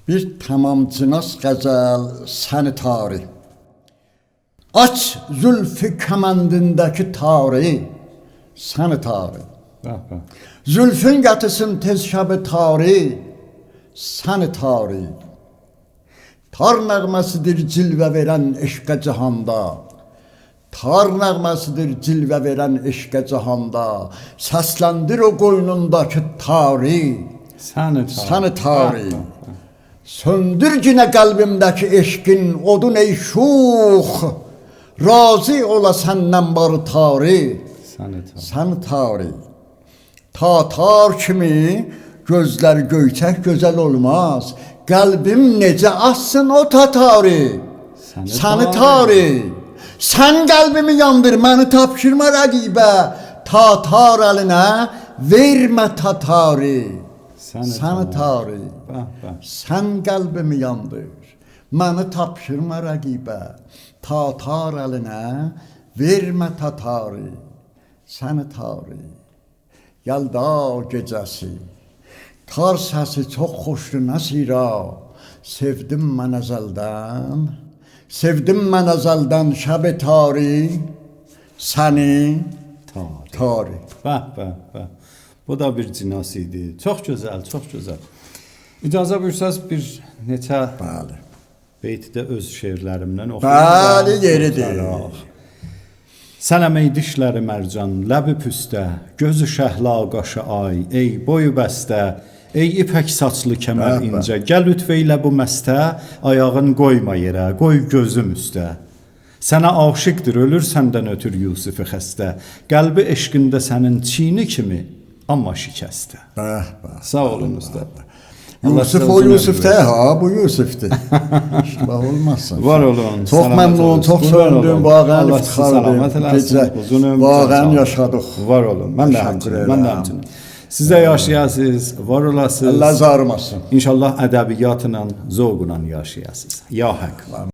Bir tamamcınas qəzəl səni tari. Aç zülfü kəməndindəki tari, səni tari. Zülfün qatısın tez şəbi tari, səni tari. Tar nəğməsidir cilvə verən eşqə cihanda. Tar nəğməsidir cilvə verən eşqə cihanda. Səsləndir o qoynundakı tari, səni tari. Söndür yine kalbimdeki eşkin odun ey şux. Razı ola senden barı tari, səni tari. Tatar kimi gözler göyçək gözəl olmaz. Kalbim necə assın o tatari, səni tari. Sen kalbimi yandır, məni tapşırma rəqibə. Tatar əlinə vermə tatari, səni tari. Sen kalbimi yandır, məni tapşırma rəqibə. Tatar əlinə vermə tatari, səni tari. Yəlda gecəsi, tar səsi çox xoşdur nəsira. Sevdim mən əzəldən, sevdim mən əzəldən şəb tari, səni tari. Bu da bir cinas idi. Çox gözəl, çox gözəl. İcazə buyursaz bir neçə beytdə öz şeirlərimdən oxuyum. Bəli, yeridir. Sənəm ey dişləri mərcan, ləbi püstə, gözü şəhla qaşı ay, ey boyu bəstə, ey ipək saçlı kəmər incə, gəl lütfeylə bu məstə, ayağın qoyma yerə, qoy gözüm üstə. Sənə aşiqdir, ölür səndən ötür Yusifi xəstə, qəlbi eşqində sənin çini kimi, amma şikəstə. Sağ olun usta. Yusuf o Yusuf'te ha, bu Yusuf'te. İşbah olmazsın. Var olun. Çok memnun, çok söndüm, bağın iftixarlıyım. Gecə, bağın yaşadık. Var olun, mən də həmçinin. Sizə yaşayasınız, var olasınız. Allah zarmasın. İnşallah ədəbiyyatla, zövqla yaşayasınız. Ya haqq.